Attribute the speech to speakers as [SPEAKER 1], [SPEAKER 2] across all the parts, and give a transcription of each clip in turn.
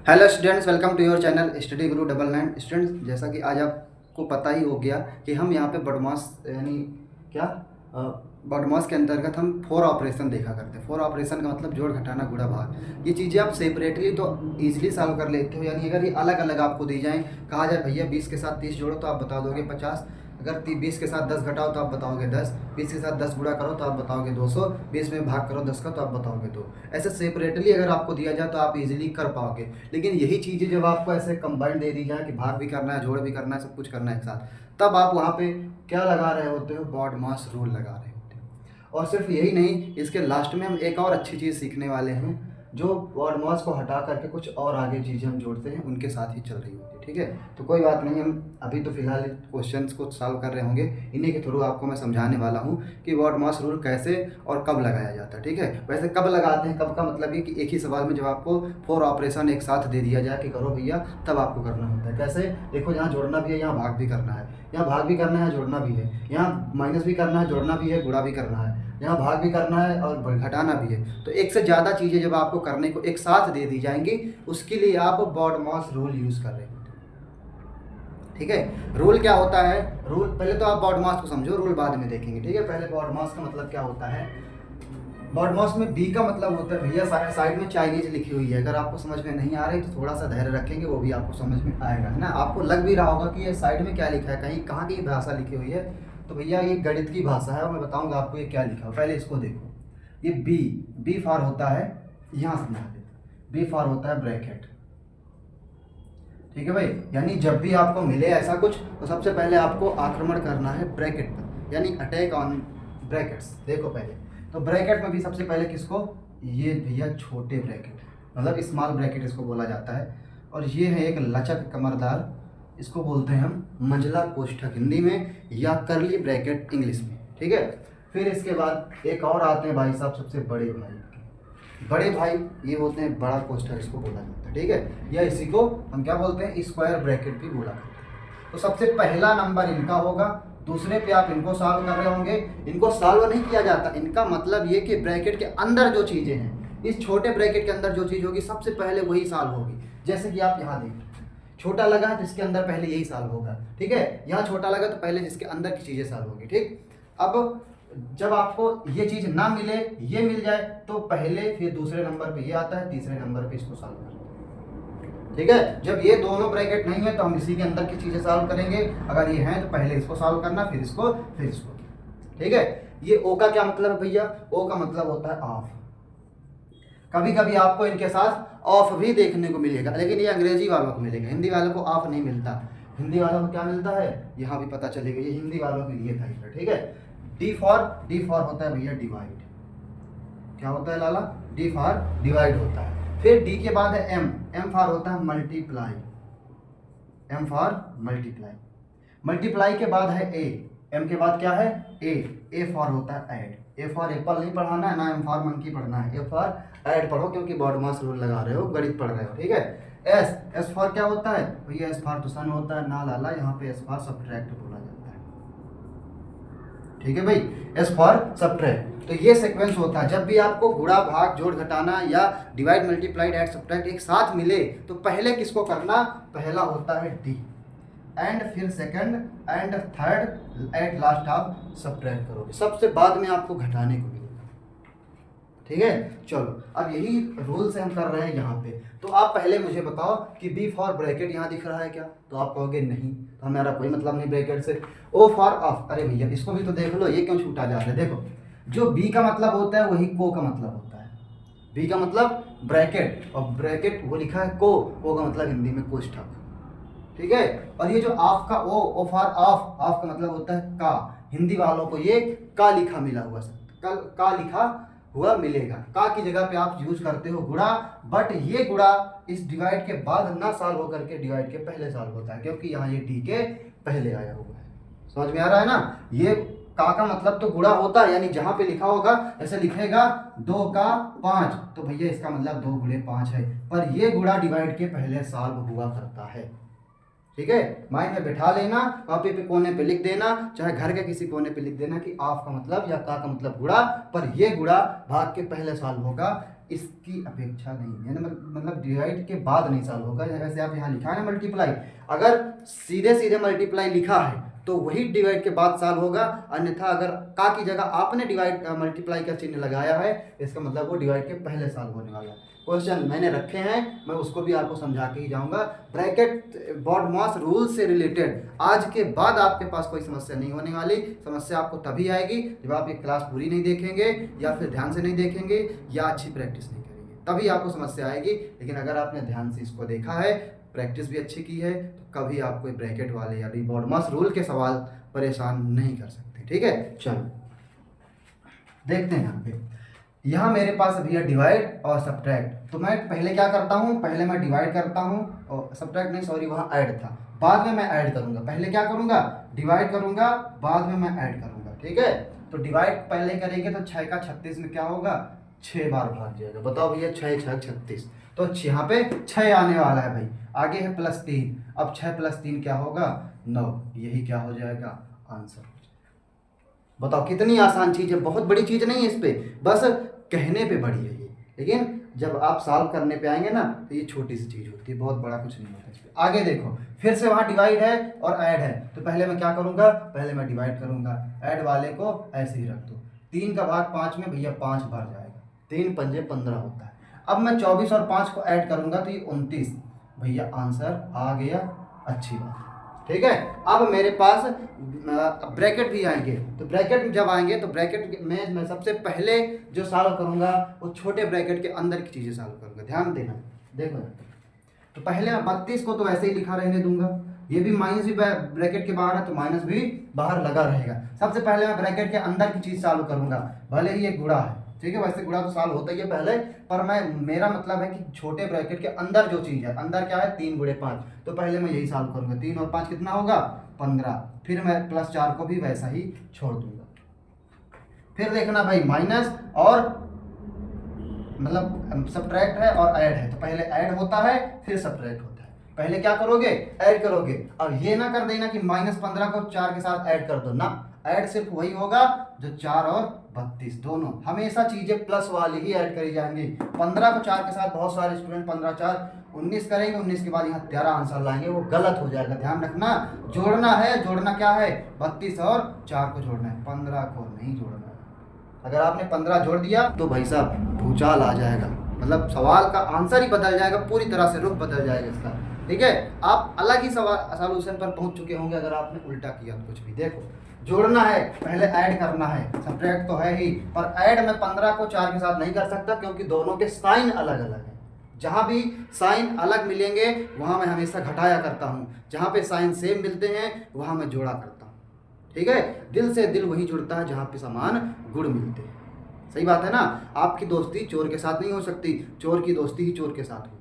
[SPEAKER 1] Hello students, welcome to your channel study guru 99। Students, जैसा कि आज आपको पता ही हो गया कि हम यहाँ पे बॉडमास यानी क्या बॉडमास के अंतर्गत हम फोर ऑपरेशन देखा करते हैं। फोर ऑपरेशन का मतलब जोड़, घटाना, गुणा, भाग। ये चीज़ें आप सेपरेटली तो ईजिली सॉल्व कर लेते हो, यानी अगर ये अलग अलग आपको दी जाएँ, कहा जाए भैया 20 के साथ 30 जोड़ो तो आप बता दोगे 50। अगर 20 के साथ 10 घटाओ तो आप बताओगे 10। 20 के साथ 10 गुणा करो तो आप बताओगे 200। 20 में भाग करो 10 का तो आप बताओगे 2। ऐसे सेपरेटली अगर आपको दिया जाए तो आप इजीली कर पाओगे। लेकिन यही चीज़ें जब आपको ऐसे कंबाइंड दे दी जाए कि भाग भी करना है, जोड़ भी करना है, सब कुछ करना है एक साथ, तब आप वहाँ पे क्या लगा रहे होते हो? बॉडमास रूल लगा रहे होते हो। और सिर्फ यही नहीं, इसके लास्ट में हम एक और अच्छी चीज़ सीखने वाले हैं, जो बॉडमास को हटा करके कुछ और आगे चीज़ें हम जोड़ते हैं, उनके साथ ही चल रही होती है। ठीक है, तो कोई बात नहीं, हम अभी तो फिलहाल क्वेश्चंस को सॉल्व कर रहे होंगे। इन्हीं के थ्रू आपको मैं समझाने वाला हूँ कि बॉडमास रूल कैसे और कब लगाया जाता है। ठीक है, वैसे कब लगाते हैं, कब का मतलब ये कि एक ही सवाल में जब आपको फोर ऑपरेशन एक साथ दे दिया जाए कि करो भैया, तब आपको करना होता है। कैसे? देखो, यहाँ जोड़ना भी है, यहाँ भाग भी करना है, यहाँ भाग भी करना है, जोड़ना भी है, यहाँ माइनस भी करना है, जोड़ना भी है, गुणा भी करना है, यहाँ भाग भी करना है और घटाना भी है। तो एक से ज़्यादा चीज़ें जब आपको करने को एक साथ दे दी जाएंगी, उसके लिए आप बॉडमास रूल यूज़ कर रहे होते हैं। ठीक है, रूल क्या होता है? रूल पहले तो आप बॉडमास को समझो, रूल बाद में देखेंगे। ठीक है, पहले बॉडमास का मतलब क्या होता है। बॉडमास में बी का मतलब होता है भैया, साइड में चाइनीज लिखी हुई है। अगर आपको समझ में नहीं आ रही तो थोड़ा सा धैर्य रखेंगे, वो भी आपको समझ में आएगा, है ना। आपको लग भी रहा होगा कि ये साइड में क्या लिखा है, कहीं कहाँ की भाषा लिखी हुई है। तो भैया ये गणित की भाषा है और मैं बताऊंगा आपको ये क्या लिखा है। पहले इसको देखो, ये बी, बी फॉर होता है, यहाँ समझा देते, बी फॉर होता है ब्रैकेट। ठीक है भाई, यानी जब भी आपको मिले ऐसा कुछ तो सबसे पहले आपको आक्रमण करना है ब्रैकेट पर, यानी अटैक ऑन ब्रैकेट्स। देखो पहले तो ब्रैकेट में भी सबसे पहले किसको, ये भैया छोटे ब्रैकेट, मतलब स्मॉल ब्रैकेट इसको बोला जाता है। और ये है एक लचक कमरदार, इसको बोलते हैं हम मंझला कोष्ठक हिंदी में, या करली ब्रैकेट इंग्लिश में। ठीक है, फिर इसके बाद एक और आते हैं भाई साहब, सबसे बड़े भाई। बड़े भाई ये होते हैं बड़ा कोष्ठक, इसको बोला जाता है। ठीक है, या इसी को हम क्या बोलते हैं, स्क्वायर ब्रैकेट भी बोला करते हैं। तो सबसे पहला नंबर इनका होगा, दूसरे पे आप इनको सॉल्व कर रहे होंगे। इनको सॉल्व नहीं किया जाता, इनका मतलब ये कि ब्रैकेट के अंदर जो चीज़ें हैं, इस छोटे ब्रैकेट के अंदर जो चीज़ होगी सबसे पहले वही सॉल्व होगी। जैसे कि आप यहाँ देख, छोटा लगा है तो इसके अंदर पहले यही सॉल्व होगा। ठीक है, यहाँ छोटा लगा तो पहले जिसके अंदर की चीज़ें सॉल्व होगी। ठीक, अब जब आपको ये चीज़ ना मिले, ये मिल जाए, तो पहले फिर दूसरे नंबर पे ये आता है, तीसरे नंबर पे इसको सॉल्व करते हैं। ठीक है, जब ये दोनों ब्रैकेट नहीं है तो हम इसी के अंदर की चीज़ें सॉल्व करेंगे। अगर ये हैं तो पहले इसको सॉल्व करना, फिर इसको, फिर इसको। ठीक है, ये ओ का क्या मतलब है भैया? ओ का मतलब होता है ऑफ। कभी कभी आपको इनके साथ ऑफ भी देखने को मिलेगा, लेकिन ये अंग्रेजी वालों को मिलेगा, हिंदी वालों को ऑफ नहीं मिलता। हिंदी वालों को क्या मिलता है, यहाँ भी पता चलेगा, ये हिंदी वालों के लिए था। ठीक है, डी फॉर होता है भैया डिवाइड। क्या होता है लाला? डी फॉर डिवाइड होता है। फिर डी के बाद है एम, एम फॉर होता है multiply, M for multiply. Multiply के बाद है ए, एम के बाद क्या है? ए, ए फॉर होता है ऐड। ए फॉर एप्पल नहीं पढ़ाना है ना, एम फॉर मंकी पढ़ना है, ए फॉर ऐड पढ़ो, क्योंकि बॉडमास रूल लगा रहे हो, गणित पढ़ रहे हो। ठीक है, एस, एस फॉर क्या होता है भैया? एस फॉर तो सन होता है ना लाला, यहाँ पे एस फॉर सब्ट्रैक्ट बोला जाता है। ठीक है भाई, एस फॉर सब्ट्रैक्ट। तो ये सीक्वेंस होता है, जब भी आपको गुणा, भाग, जोड़, घटाना या डिवाइड, मल्टीप्लाइड, ऐड, सब्ट्रैक्ट एक साथ मिले तो पहले किसको करना? पहला होता है डी, एंड फिर second and third, at last आप सब्ट्रैक्ट करोगे, सबसे बाद में आपको घटाने को मिलेगा। ठीक है, चलो अब यही रूल से हम कर रहे हैं यहाँ पे। तो आप पहले मुझे बताओ कि बी फॉर ब्रैकेट यहाँ दिख रहा है क्या? तो आप कहोगे नहीं, तो हमारा कोई मतलब नहीं ब्रैकेट से। ओ फॉर ऑफ, अरे भैया इसको भी तो देख लो, ये क्यों छूटा जा रहा है? देखो, जो बी का मतलब होता है वही को का मतलब होता है। बी का मतलब ब्रैकेट, और ब्रैकेट वो लिखा है को का मतलब हिंदी में कोष्ठक। ठीक है, और ये जो ऑफ का ओ फॉर ऑफ, ऑफ का मतलब होता है का। हिंदी वालों को ये का लिखा मिला हुआ शब्द, का लिखा हुआ मिलेगा। का की जगह पे आप यूज करते हो गुणा, बट ये गुणा इस डिवाइड के बाद ना सॉल्व होकर के डिवाइड के पहले सॉल्व होता है, क्योंकि यहाँ ये डी के पहले आया हुआ है। समझ में आ रहा है ना? ये का मतलब तो गुणा होता है, यानी जहां पे लिखा होगा ऐसे लिखेगा 2 का 5, तो भैया इसका मतलब 2 गुणे 5 है, पर ये गुणा डिवाइड के पहले सॉल्व हुआ करता है। ठीक है, माइंड में बैठा लेना, कॉपी पे कोने पे लिख देना, चाहे घर के किसी कोने पे लिख देना कि ऑफ का मतलब या का मतलब गुणा, पर ये गुणा भाग के पहले सॉल्व होगा। इसकी अपेक्षा नहीं है, मतलब डिवाइड के बाद नहीं सॉल्व होगा। जैसे आप यहाँ लिखा है ना मल्टीप्लाई, अगर सीधे सीधे मल्टीप्लाई लिखा है तो वही डिवाइड के बाद सॉल्व होगा, अन्यथा अगर का की जगह आपने डिवाइड मल्टीप्लाई का चिन्ह लगाया है इसका मतलब वो डिवाइड के पहले सॉल्व होने वाला है। क्वेश्चन मैंने रखे हैं, मैं उसको भी आपको समझा के ही जाऊंगा। ब्रैकेट बॉडमास रूल से रिलेटेड आज के बाद आपके पास कोई समस्या नहीं होने वाली। समस्या आपको तभी आएगी जब आप ये क्लास पूरी नहीं देखेंगे या फिर ध्यान से नहीं देखेंगे या अच्छी प्रैक्टिस नहीं करेंगे, तभी आपको समस्या आएगी। लेकिन अगर आपने ध्यान से इसको देखा है, प्रैक्टिस भी अच्छी की है, तो कभी आप कोई ब्रैकेट वाले या बॉडमास रूल के सवाल परेशान नहीं कर सकते। ठीक है, चलो देखते हैं। यहाँ पे यहाँ मेरे पास अभी है डिवाइड और सब्ट्रैक्ट। तो मैं पहले क्या करता हूँ, पहले मैं डिवाइड करता हूँ, और सब्ट्रैक्ट नहीं सॉरी वहाँ ऐड था, बाद में मैं ऐड करूँगा। पहले क्या करूँगा, डिवाइड करूँगा, बाद में मैं ऐड करूँगा। ठीक है, तो डिवाइड पहले करेंगे तो 6 का 36 में क्या होगा, 6 बार भाग जाएगा। बताओ भैया 6 6 36, तो यहाँ पे 6 आने वाला है भाई। आगे है +3, अब 6 + 3 क्या होगा 9, यही क्या हो जाएगा आंसर। बताओ कितनी आसान चीज़ है, बहुत बड़ी चीज़ नहीं है, इस पे बस कहने पे बड़ी है ये, लेकिन जब आप सॉल्व करने पे आएंगे ना तो ये छोटी सी चीज़ होती है, बहुत बड़ा कुछ नहीं होता इस पे। आगे देखो, फिर से वहाँ डिवाइड है और ऐड है, तो पहले मैं क्या करूँगा, पहले मैं डिवाइड करूँगा, ऐड वाले को ऐसे ही रख दो। 3 का भाग 5 में भैया 5 बार जाएगा, 3 पंजे 15 होता है। अब मैं 24 और 5 को ऐड करूँगा तो ये 29, भैया आंसर आ गया, अच्छी बात। ठीक है, अब मेरे पास ब्रैकेट भी आएंगे, तो ब्रैकेट जब आएंगे तो ब्रैकेट में मैं सबसे पहले जो सॉल्व करूंगा वो छोटे ब्रैकेट के अंदर की चीज़ें सॉल्व करूंगा। ध्यान देना, देखो तो पहले मैं 32 को तो ऐसे ही लिखा रहने दूंगा, ये भी माइनस भी ब्रैकेट के बाहर है तो माइनस भी बाहर लगा रहेगा। सबसे पहले मैं ब्रैकेट के अंदर की चीज़ सॉल्व करूंगा, भले ही ये गुणा है, ठीक है, वैसे गुणा तो सॉल्व होता ही है पहले, पर मेरा मतलब है कि छोटे ब्रैकेट के अंदर जो चीज़ है, अंदर क्या है 3 × 5, तो पहले मैं यही सॉल्व करूंगा। 3 और 5 कितना होगा 15, फिर मैं +4 को भी वैसा ही छोड़ दूंगा। फिर देखना भाई माइनस और मतलब सब्ट्रैक्ट है और ऐड है, तो पहले ऐड होता है फिर सब्ट्रैक्ट होता है। पहले क्या करोगे, ऐड करोगे। अब ये ना कर देना कि -15 को 4 के साथ ऐड कर दो ना, ऐड सिर्फ वही होगा जो 4 और 32 दोनों, हमेशा चीजें प्लस वाली ही ऐड करी जाएंगी। 15 को 4 के साथ बहुत सारे स्टूडेंट 15 4 19 करेंगे, 19 के बाद यहाँ 13 आंसर लाएंगे, वो गलत हो जाएगा। ध्यान रखना, जोड़ना है, जोड़ना क्या है 32 और 4 को जोड़ना है, 15 को नहीं जोड़ना है। अगर आपने 15 जोड़ दिया तो भाई साहब भूचाल आ जाएगा, मतलब सवाल का आंसर ही बदल जाएगा, पूरी तरह से रुख बदल जाएगा इसका। ठीक है, आप अलग ही सॉल्यूशन पर पहुंच चुके होंगे अगर आपने उल्टा किया तो। कुछ भी देखो, जोड़ना है पहले ऐड करना है, सब्ट्रैक्ट तो है ही, पर ऐड में 15 को 4 के साथ नहीं कर सकता क्योंकि दोनों के साइन अलग अलग हैं। जहाँ भी साइन अलग मिलेंगे वहाँ मैं हमेशा घटाया करता हूँ, जहाँ पे साइन सेम मिलते हैं वहाँ मैं जोड़ा करता हूँ। ठीक है, दिल से दिल वही जुड़ता है जहाँ पे समान गुण मिलते हैं। सही बात है ना, आपकी दोस्ती चोर के साथ नहीं हो सकती, चोर की दोस्ती ही चोर के साथ होगी।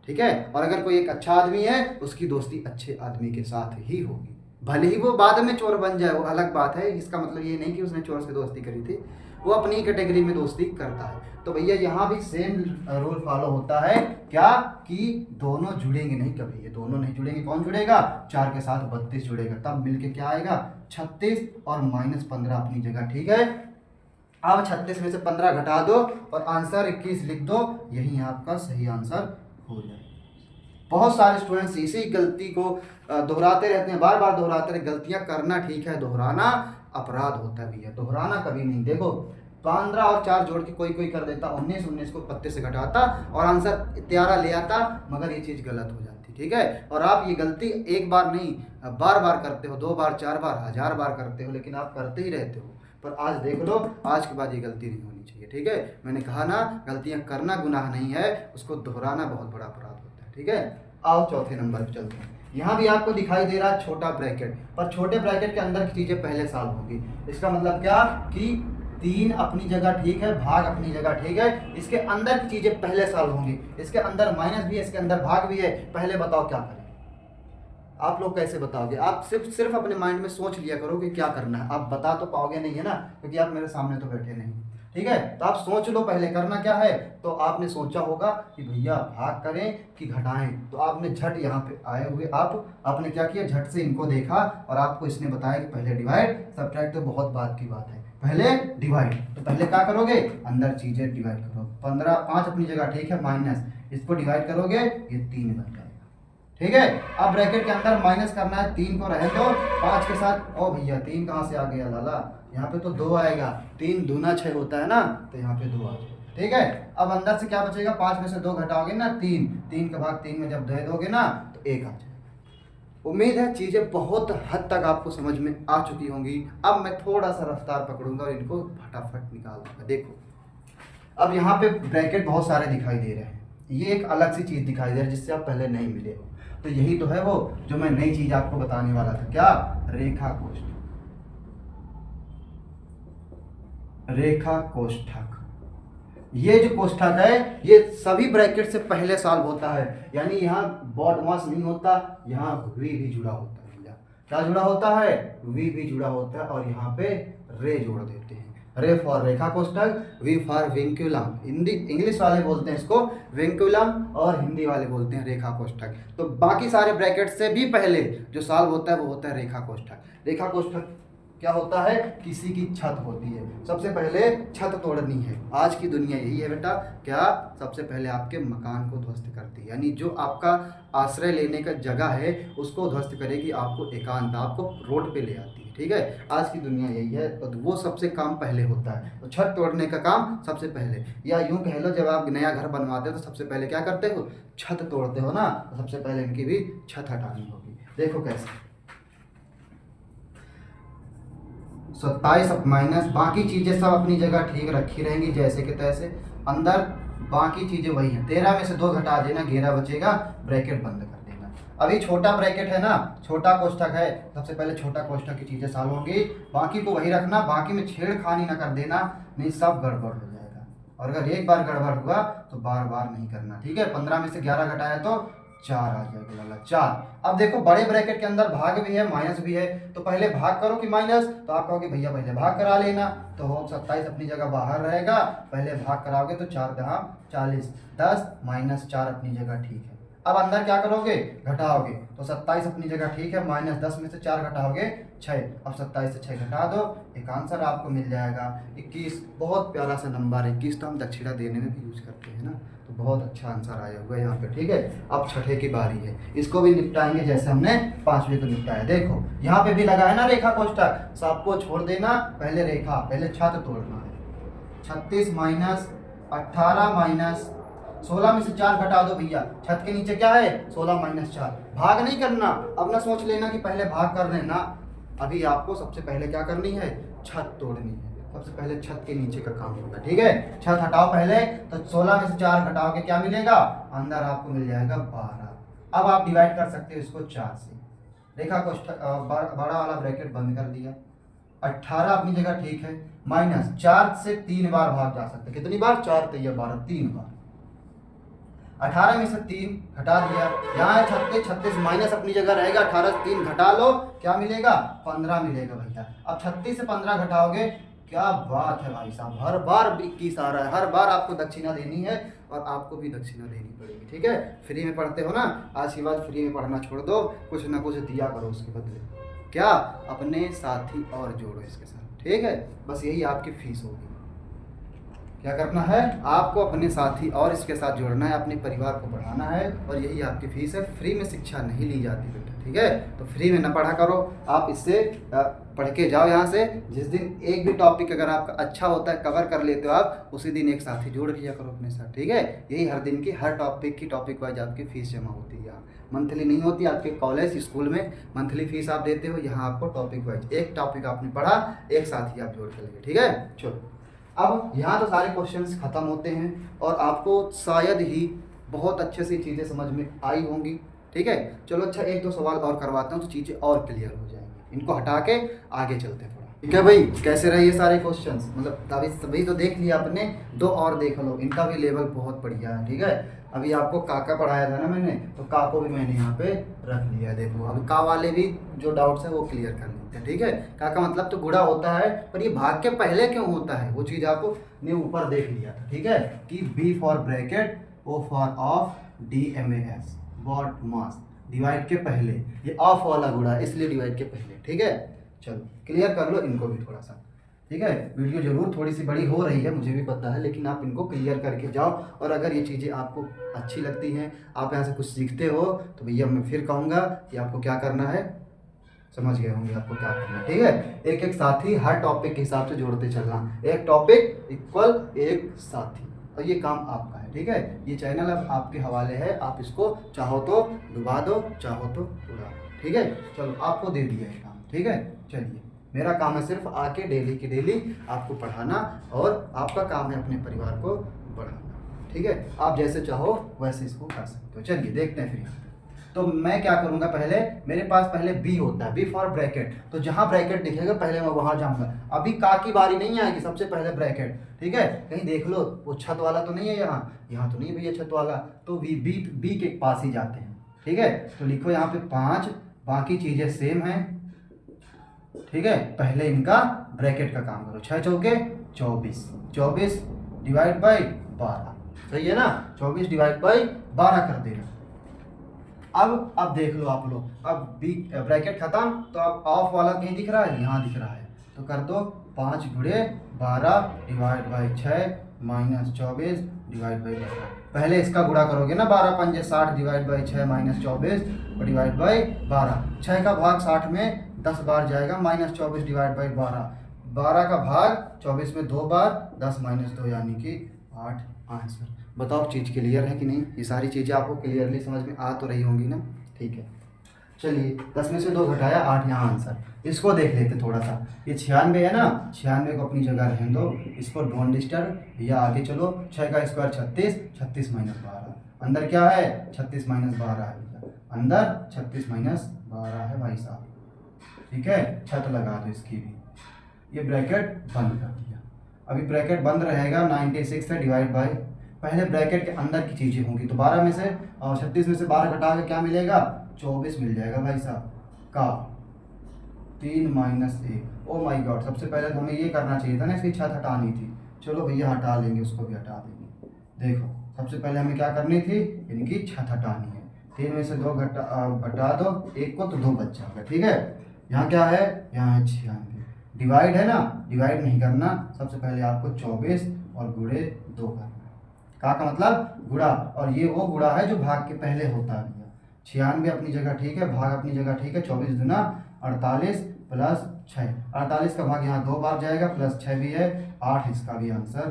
[SPEAKER 1] ठीक है, और अगर कोई एक अच्छा आदमी है उसकी दोस्ती अच्छे आदमी के साथ ही होगी, भले ही वो बाद में चोर बन जाए, वो अलग बात है। इसका मतलब ये नहीं कि उसने चोर से दोस्ती करी थी, वो अपनी कैटेगरी में दोस्ती करता है। तो भैया यहाँ भी सेम रूल फॉलो होता है, क्या कि दोनों जुड़ेंगे नहीं कभी, ये दोनों नहीं जुड़ेंगे। कौन जुड़ेगा, 4 के साथ 32 जुड़ेगा, तब मिलके क्या आएगा 36 और -15 अपनी जगह। ठीक है, अब 36 में से 15 घटा दो और आंसर 21 लिख दो, यही आपका सही आंसर हो जाएगा। बहुत सारे स्टूडेंट्स इसी गलती को दोहराते रहते हैं, बार बार दोहराते रहे। गलतियां करना ठीक है, दोहराना अपराध होता है भैया, दोहराना कभी नहीं। देखो 15 और 4 जोड़ के कोई कोई कर देता 19, 19 को 32 से घटाता और आंसर 13 ले आता, मगर ये चीज़ गलत हो जाती। ठीक है, और आप ये गलती एक बार नहीं बार बार करते हो, 2 बार 4 बार 1000 बार करते हो, लेकिन आप करते ही रहते हो। पर आज देख लो, आज के बाद ये गलती नहीं होनी चाहिए। ठीक है, मैंने कहा ना, गलतियां करना गुनाह नहीं है, उसको दोहराना बहुत बड़ा अपराध होता है। ठीक है, आओ चौथे नंबर पे चलते हैं। यहाँ भी आपको दिखाई दे रहा है छोटा ब्रैकेट, पर छोटे ब्रैकेट के अंदर की चीज़ें पहले सॉल्व होगी। इसका मतलब क्या कि 3 अपनी जगह ठीक है, भाग अपनी जगह ठीक है, इसके अंदर की चीज़ें पहले सॉल्व होंगी। इसके अंदर माइनस भी है, इसके अंदर भाग भी है, पहले बताओ क्या करें। आप लोग कैसे बताओगे, आप सिर्फ अपने माइंड में सोच लिया करो कि क्या करना है, आप बता तो पाओगे नहीं है ना, क्योंकि आप मेरे सामने तो बैठे नहीं। ठीक है, तो आप सोच लो पहले करना क्या है। तो आपने सोचा होगा कि भैया भाग करें कि घटाएं, तो आपने झट यहाँ पे आए हुए आपने क्या किया, झट से इनको देखा और आपको इसने बताया कि पहले डिवाइड, सब्ट्रैक्ट तो बहुत बात की बात है, पहले डिवाइड। तो पहले क्या करोगे, अंदर चीजें डिवाइड करो। 15 5 अपनी जगह ठीक है, माइनस इसको डिवाइड करोगे ये 3 बन जाएगा। ठीक है, अब ब्रैकेट के अंदर माइनस करना है, 3 को रहे दो 5 के साथ। ओ भैया 3 कहाँ से आ गया लाला, यहाँ पे तो 2 आएगा, 3 दूना 6 होता है ना, तो यहाँ पे 2 आ जाएगा। ठीक है, अब अंदर से क्या बचेगा, 5 में से 2 घटाओगे ना 3, 3 का भाग 3 में जब दे दोगे ना तो 1 आ जाएगा। उम्मीद है चीज़ें बहुत हद तक आपको समझ में आ चुकी होंगी। अब मैं थोड़ा सा रफ्तार पकड़ूंगा और इनको फटाफट निकाल दूंगा। देखो अब यहाँ पे ब्रैकेट बहुत सारे दिखाई दे रहे हैं, ये एक अलग सी चीज़ दिखाई दे रही है जिससे आप पहले नहीं मिले हो, तो यही तो है वो जो मैं नई चीज़ आपको बताने वाला था। क्या, रेखा कोष्ठक। रेखा कोष्ठक, ये जो कोष्ठक है ये सभी ब्रैकेट से पहले सॉल्व होता है, यानी यहाँ बॉडमास नहीं होता, यहाँ वी भी जुड़ा होता है भैया। क्या जुड़ा होता है, वी भी जुड़ा होता है, और यहाँ पे रे जोड़ देते हैं। रे फॉर रेखा कोष्ठक, वी फॉर विंकुलम। हिंदी इंग्लिश वाले बोलते हैं इसको विंकुलम और हिंदी वाले बोलते हैं रेखा कोष्ठक। तो बाकी सारे ब्रैकेट से भी पहले जो सॉल्व होता है वो होता है रेखा कोष्ठक। रेखा कोष्ठक क्या होता है, किसी की छत होती है, सबसे पहले छत तोड़नी है। आज की दुनिया यही है बेटा, क्या सबसे पहले आपके मकान को ध्वस्त करती है, यानी जो आपका आश्रय लेने का जगह है उसको ध्वस्त करेगी, आपको एकांत, आपको रोड पे ले आती है। ठीक है, आज की दुनिया यही है, तो वो सबसे काम पहले होता है, तो छत तोड़ने का काम सबसे पहले, या यूं कह लो जब आप नया घर बनवाते हो तो सबसे पहले क्या करते हो, छत तोड़ते हो ना, तो सबसे पहले इनकी भी छत हटानी होगी। देखो कैसे, 27 माइनस, बाकी चीज़ें सब अपनी जगह ठीक रखी रहेंगी जैसे कि तैसे, अंदर बाकी चीज़ें वही हैं। 13 में से 2 घटा देना, 11 बचेगा, ब्रैकेट बंद कर देना। अभी छोटा ब्रैकेट है ना, छोटा कोष्ठक है, सबसे पहले छोटा कोष्ठक की चीज़ें सॉल्व होंगी, बाकी को वही रखना, बाकी में छेड़खानी ना कर देना, नहीं सब गड़बड़ हो जाएगा, और अगर एक बार गड़बड़ हुआ तो बार बार नहीं करना। ठीक है, 15 में से 11 घटाया तो 4 आ जाएगा लाला, 4। अब देखो बड़े ब्रैकेट के अंदर भाग भी है माइनस भी है, तो पहले भाग करो कि माइनस, तो आप कहोगे भैया पहले भाग करा लेना, तो हो 27 अपनी जगह बाहर रहेगा, पहले भाग कराओगे तो 4 दहा 40, 10 माइनस 4 अपनी जगह ठीक है। अब अंदर क्या करोगे, घटाओगे, तो 27 अपनी जगह ठीक है, माइनस 10 में से 4 घटाओगे 6, अब 27 से 6 घटा दो, एक आंसर आपको मिल जाएगा 21। बहुत प्यारा सा नंबर है 21, तो हम दक्षिणा देने में भी यूज करते हैं ना, तो बहुत अच्छा आंसर आया हुआ है यहाँ पे। ठीक है, अब छठे की बारी है, इसको भी निपटाएंगे जैसे हमने 5वें को निपटाया। देखो यहाँ पे भी लगा है ना रेखा कोष्ठक, सबको छोड़ देना, पहले रेखा, पहले छत तोड़ना है। 36 माइनस 18 माइनस 16 में से 4 घटा दो भैया, छत के नीचे क्या है 16 माइनस 4, भाग नहीं करना, अब ना सोच लेना कि पहले भाग कर रहे ना, अभी आपको सबसे पहले क्या करनी है, छत तोड़नी है, सबसे पहले छत के नीचे का काम होगा। ठीक है, छत हटाओ पहले, तो 16 में से 4 घटाओगे क्या मिलेगा, अंदर आपको मिल जाएगा 12। अब आप डिवाइड कर सकते हो इसको 4 से, रेखा कोष्ठक बड़ा वाला ब्रैकेट बंद कर दिया, 18 अपनी जगह ठीक है, माइनस 4 से 3 बार भाग जा सकते, कितनी बार, 4 3 12, 3 बार, 18 में से 3 घटा दिया, यहाँ है 36, 36 माइनस अपनी जगह रहेगा, 18 से 3 घटा लो, क्या मिलेगा 15 मिलेगा भैया। अब 36 से 15 घटाओगे, क्या बात है भाई साहब, हर बार 21 आ रहा है, हर बार आपको दक्षिणा देनी है, और आपको भी दक्षिणा देनी पड़ेगी। ठीक है, फ्री में पढ़ते हो ना, आज के बाद फ्री में पढ़ना छोड़ दो, कुछ ना कुछ दिया करो उसके बदले, क्या अपने साथी और जोड़ो इसके साथ। ठीक है, बस यही आपकी फीस होगी, क्या करना है, आपको अपने साथी और इसके साथ जोड़ना है, अपने परिवार को बढ़ाना है, और यही आपकी फीस है। फ्री में शिक्षा नहीं ली जाती बेटा, ठीक है, तो फ्री में ना पढ़ा करो, आप इससे पढ़ के जाओ यहाँ से। जिस दिन एक भी टॉपिक अगर आपका अच्छा होता है, कवर कर लेते हो आप, उसी दिन एक साथी जोड़ लिया करो अपने साथ। ठीक है, यही हर दिन की हर टॉपिक वाइज आपकी फीस जमा होती है, यहाँ मंथली नहीं होती, आपके कॉलेज स्कूल में मंथली फीस आप देते हो, यहाँ आपको टॉपिक वाइज एक टॉपिक आपने पढ़ा, एक साथी आप जोड़ के लगे। ठीक है, चलो अब यहाँ तो सारे क्वेश्चंस खत्म होते हैं, और आपको शायद ही बहुत अच्छे से चीज़ें समझ में आई होंगी। ठीक है, चलो अच्छा 1-2 सवाल और करवाता हूँ तो चीज़ें और क्लियर हो जाएंगी, इनको हटा के आगे चलते हैं थोड़ा। ठीक है भाई, कैसे रहे ये सारे क्वेश्चंस, मतलब अभी सभी तो देख लिया आपने, 2 और देख लो, इनका भी लेवल बहुत बढ़िया है। ठीक है, अभी आपको का पढ़ाया था ना मैंने, तो का को भी मैंने यहाँ पे रख लिया। देखो अभी का वाले भी जो डाउट्स है वो क्लियर कर लेते हैं। ठीक है, का मतलब तो गुणा होता है, पर ये भाग के पहले क्यों होता है वो चीज़ आपको ने ऊपर देख लिया था। ठीक है, कि B for bracket, O for of, DMAS BODMAS, divide के पहले, ये ऑफ वाला गुणा इसलिए डिवाइड के पहले। ठीक है, चलो क्लियर कर लो इनको भी थोड़ा सा। ठीक है, वीडियो ज़रूर थोड़ी सी बड़ी हो रही है, मुझे भी पता है, लेकिन आप इनको क्लियर करके जाओ। और अगर ये चीज़ें आपको अच्छी लगती हैं, आप यहाँ से कुछ सीखते हो, तो भैया मैं फिर कहूँगा कि आपको क्या करना है, समझ गए होंगे आपको क्या करना है। ठीक है, एक एक साथी हर टॉपिक के हिसाब से जोड़ते चलना, एक टॉपिक इक्वल एक साथी, और ये काम आपका है। ठीक है, ये चैनल अब आपके हवाले है, आप इसको चाहो तो डुबा दो, चाहो तो उड़ा दो। ठीक है, चलो आपको दे दिया है काम। ठीक है, चलिए, मेरा काम है सिर्फ आके डेली की डेली आपको पढ़ाना, और आपका काम है अपने परिवार को बढ़ाना। ठीक है, आप जैसे चाहो वैसे इसको कर सकते हो। चलिए देखते हैं फिर यहाँ पे। तो मैं क्या करूँगा, पहले मेरे पास पहले बी होता है, बी फॉर ब्रैकेट, तो जहाँ ब्रैकेट दिखेगा पहले मैं वहाँ जाऊँगा। अभी का की बारी नहीं आएगी, सबसे पहले ब्रैकेट। ठीक है, कहीं देख लो वो छत वाला तो नहीं है, यहाँ तो नहीं भैया छत वाला, तो बी के पास ही जाते हैं। ठीक है, तो लिखो यहाँ पे 5, बाकी चीज़ें सेम हैं। ठीक है, पहले इनका ब्रैकेट का काम करो। 6 चौके 24, 24 डिवाइड बाई 12, सही है ना, 24 डिवाइड बाई 12 कर देगा। अब देख लो आप लोग, अब बी ब्रैकेट खत्म, तो अब ऑफ वाला कहीं दिख रहा है, यहाँ दिख रहा है, तो कर दो 5 गुणे 12 divide by 6 minus 24 divide by 12। पहले इसका गुणा करोगे ना, 12 पंजे 60 डिवाइड बाई 6 माइनस 24 और डिवाइड बाई 12। 6 का भाग 60 में 10 बार जाएगा, माइनस 24 डिवाइड बाई 12। 12 का भाग 24 में 2 बार, 10 माइनस 2 यानी कि 8 आंसर। बताओ चीज़ क्लियर है कि नहीं, ये सारी चीज़ें आपको क्लियरली समझ में आ तो रही होंगी ना। ठीक है, चलिए 10 में से 2 घटाया 8, यहाँ आंसर। इसको देख लेते थोड़ा सा, ये 96 है ना, 96 को अपनी जगह रहने दो, इस पर डोंट डिस्टर्ब। या आगे चलो, 6 का स्क्वायर 36, 36 माइनस 12, अंदर क्या है 36 माइनस 12 है भैया, अंदर 36 माइनस 12 है भाई साहब। ठीक है, छत लगा दो इसकी भी, ये ब्रैकेट बंद कर दिया। अभी ब्रैकेट बंद रहेगा, 96 है डिवाइड बाई, पहले ब्रैकेट के अंदर की चीज़ें होंगी, तो 12 में से और 36 में से 12 घटा के क्या मिलेगा, 24 मिल जाएगा भाई साहब का 3 माइनस 1। ओ माई गॉड, सबसे पहले तो हमें ये करना चाहिए था ना, इसकी छत हटानी थी। चलो भैया हटा लेंगे, उसको भी हटा देंगे। देखो सबसे पहले हमें क्या करनी थी, इनकी छत हटानी है। 3 में से 2 घटा दो, 1 को तो 2 बच जाएगा। ठीक है, यहाँ क्या है, यहाँ है 96, डिवाइड है ना, डिवाइड नहीं करना, सबसे पहले आपको 24 और गुणे 2 करना। का मतलब गुणा, और ये वो गुणा है जो भाग के पहले होता है भैया। 96 अपनी जगह ठीक है, भाग अपनी जगह ठीक है, 24 दूना 48 प्लस 6, 48 का भाग यहाँ 2 बार जाएगा, प्लस 6 भी है 8, इसका भी आंसर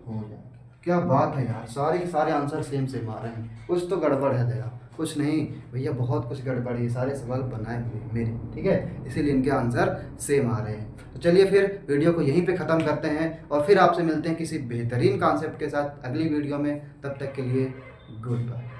[SPEAKER 1] हो जाएगा। क्या बात है यार, सारे के सारे आंसर सेम सेम आ रहे हैं, कुछ तो गड़बड़ है दया, कुछ नहीं भैया, बहुत कुछ गड़बड़ है, सारे सवाल बनाए हुए मेरे। ठीक है, इसीलिए इनके आंसर सेम आ रहे हैं। तो चलिए फिर वीडियो को यहीं पे ख़त्म करते हैं, और फिर आपसे मिलते हैं किसी बेहतरीन कॉन्सेप्ट के साथ अगली वीडियो में। तब तक के लिए गुड बाय।